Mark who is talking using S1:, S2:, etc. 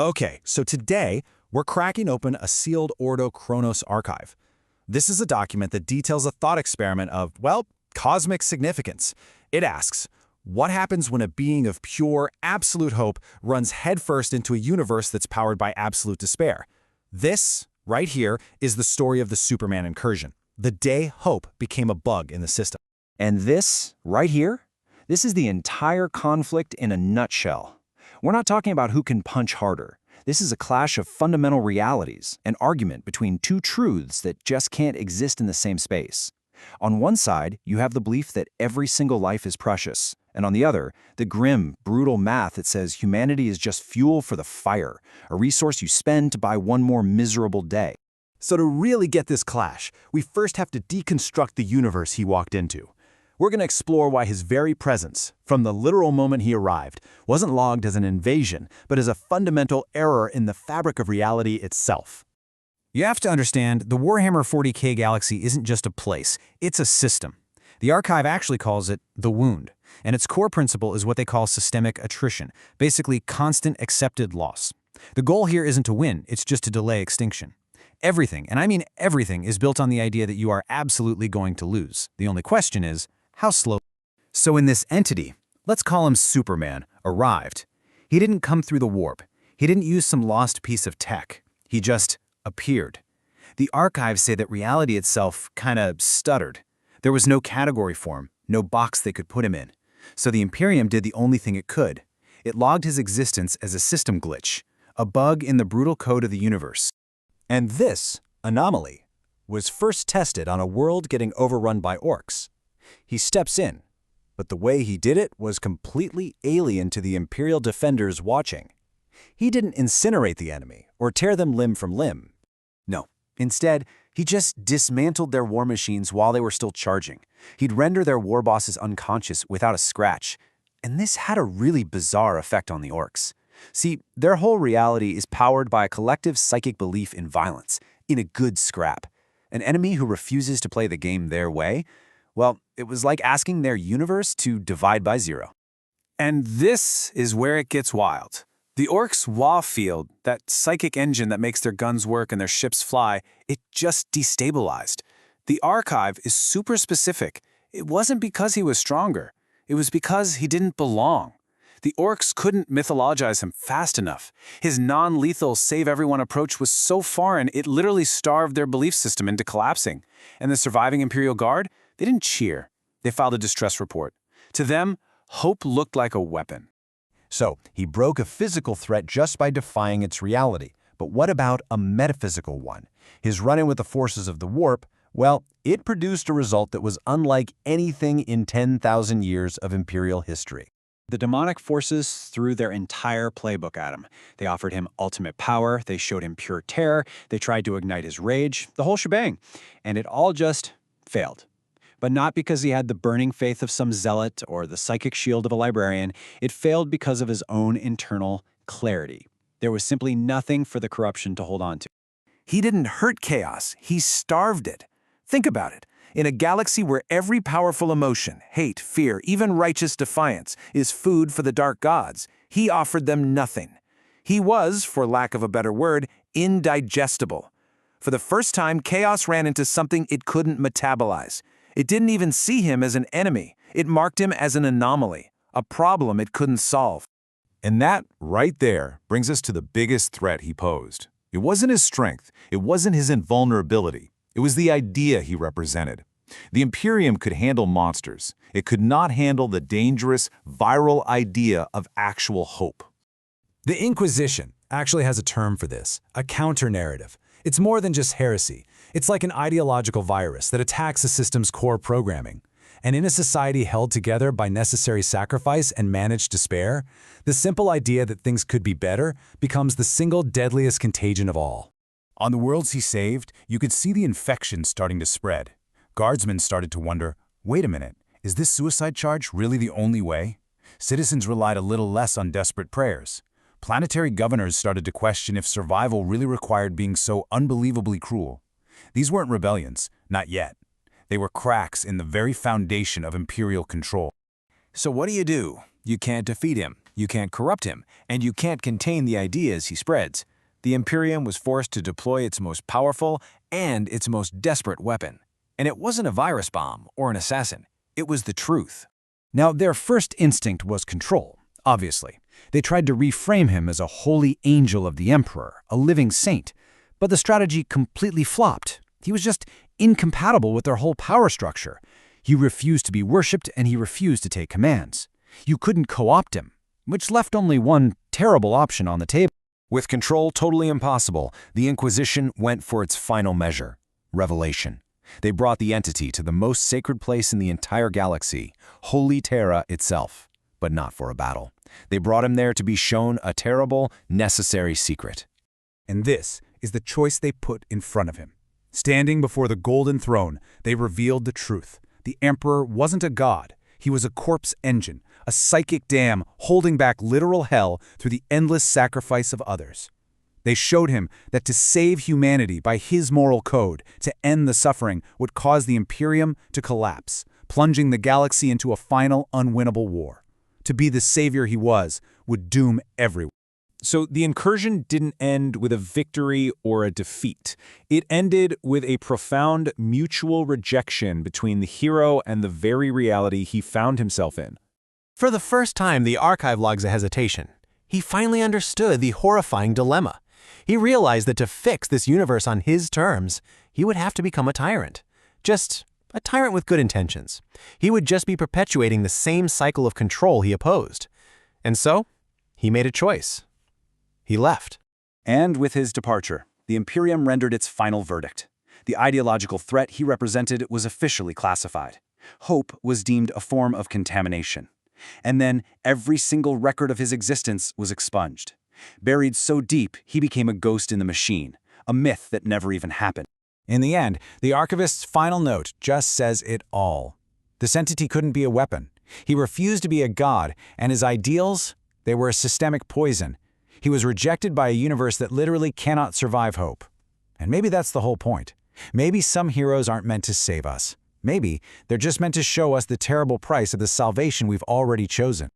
S1: Okay, so today we're cracking open a sealed Ordo Chronos archive. This is a document that details a thought experiment of, well, cosmic significance. It asks, what happens when a being of pure, absolute hope runs headfirst into a universe that's powered by absolute despair? This, right here, is the story of the Superman incursion, the day hope became a bug in the system.
S2: And this, right here, this is the entire conflict in a nutshell. We're not talking about who can punch harder. This is a clash of fundamental realities, an argument between two truths that just can't exist in the same space. On one side, you have the belief that every single life is precious, and on the other, the grim, brutal math that says humanity is just fuel for the fire, a resource you spend to buy one more miserable day.
S1: So to really get this clash, we first have to deconstruct the universe he walked into. We're going to explore why his very presence, from the literal moment he arrived, wasn't logged as an invasion, but as a fundamental error in the fabric of reality itself.
S3: You have to understand, the Warhammer 40K galaxy isn't just a place, it's a system. The archive actually calls it the wound, and its core principle is what they call systemic attrition, basically constant accepted loss. The goal here isn't to win, it's just to delay extinction. Everything, and I mean everything, is built on the idea that you are absolutely going to lose. The only question is, how slow? So when this entity, let's call him Superman, arrived, he didn't come through the warp. He didn't use some lost piece of tech. He just appeared. The archives say that reality itself kinda stuttered. There was no category for him, no box they could put him in. So the Imperium did the only thing it could. It logged his existence as a system glitch, a bug in the brutal code of the universe.
S1: And this anomaly was first tested on a world getting overrun by orcs. He steps in, but the way he did it was completely alien to the Imperial defenders watching. He didn't incinerate the enemy or tear them limb from limb. No, instead, he just dismantled their war machines while they were still charging. He'd render their war bosses unconscious without a scratch. And this had a really bizarre effect on the orcs. See, their whole reality is powered by a collective psychic belief in violence, in a good scrap. An enemy who refuses to play the game their way, well, it was like asking their universe to divide by zero.
S3: And this is where it gets wild. The orcs' Wa field, that psychic engine that makes their guns work and their ships fly, it just destabilized. The archive is super specific. It wasn't because he was stronger. It was because he didn't belong. The orcs couldn't mythologize him fast enough. His non-lethal save-everyone approach was so foreign, it literally starved their belief system into collapsing. And the surviving Imperial Guard, they didn't cheer. They filed a distress report. To them, hope looked like a weapon.
S1: So he broke a physical threat just by defying its reality. But what about a metaphysical one? His run-in with the forces of the warp, well, it produced a result that was unlike anything in 10,000 years of Imperial history.
S4: The demonic forces threw their entire playbook at him. They offered him ultimate power, they showed him pure terror, they tried to ignite his rage, the whole shebang. And it all just failed. But not because he had the burning faith of some zealot or the psychic shield of a librarian. It failed because of his own internal clarity. There was simply nothing for the corruption to hold on to.
S1: He didn't hurt chaos, he starved it. Think about it. In a galaxy where every powerful emotion, hate, fear, even righteous defiance, is food for the dark gods, he offered them nothing. He was, for lack of a better word, indigestible. For the first time, chaos ran into something it couldn't metabolize. It didn't even see him as an enemy. It marked him as an anomaly, a problem it couldn't solve.
S5: And that, right there, brings us to the biggest threat he posed. It wasn't his strength. It wasn't his invulnerability. It was the idea he represented. The Imperium could handle monsters. It could not handle the dangerous, viral idea of actual hope.
S6: The Inquisition actually has a term for this, a counter-narrative. It's more than just heresy. It's like an ideological virus that attacks a system's core programming. And in a society held together by necessary sacrifice and managed despair, the simple idea that things could be better becomes the single deadliest contagion of all.
S5: On the worlds he saved, you could see the infection starting to spread. Guardsmen started to wonder, wait a minute, is this suicide charge really the only way? Citizens relied a little less on desperate prayers. Planetary governors started to question if survival really required being so unbelievably cruel. These weren't rebellions, not yet. They were cracks in the very foundation of Imperial control.
S3: So what do? You can't defeat him.
S2: You can't corrupt him, and you can't contain the ideas he spreads. The Imperium was forced to deploy its most powerful and its most desperate weapon. And it wasn't a virus bomb or an assassin. It was the truth.
S1: Now, their first instinct was control, obviously. They tried to reframe him as a holy angel of the Emperor, a living saint. But the strategy completely flopped. He was just incompatible with their whole power structure. He refused to be worshipped, and he refused to take commands. You couldn't co-opt him, which left only one terrible option on the table.
S2: With control totally impossible, the Inquisition went for its final measure, revelation. They brought the entity to the most sacred place in the entire galaxy, Holy Terra itself, but not for a battle. They brought him there to be shown a terrible, necessary secret.
S5: And this is the choice they put in front of him. Standing before the Golden Throne, they revealed the truth. The Emperor wasn't a god. He was a corpse engine, a psychic dam holding back literal hell through the endless sacrifice of others. They showed him that to save humanity by his moral code, to end the suffering, would cause the Imperium to collapse, plunging the galaxy into a final, unwinnable war. To be the savior he was would doom everyone.
S3: So the incursion didn't end with a victory or a defeat. It ended with a profound mutual rejection between the hero and the very reality he found himself in.
S7: For the first time, the archive logs a hesitation. He finally understood the horrifying dilemma. He realized that to fix this universe on his terms, he would have to become a tyrant. Just a tyrant with good intentions. He would just be perpetuating the same cycle of control he opposed. And so, he made a choice. He left.
S2: And with his departure, the Imperium rendered its final verdict. The ideological threat he represented was officially classified. Hope was deemed a form of contamination. And then every single record of his existence was expunged. Buried so deep, he became a ghost in the machine, a myth that never even happened.
S6: In the end, the archivist's final note just says it all. This entity couldn't be a weapon. He refused to be a god, and his ideals, they were a systemic poison. He was rejected by a universe that literally cannot survive hope. And maybe that's the whole point. Maybe some heroes aren't meant to save us. Maybe they're just meant to show us the terrible price of the salvation we've already chosen.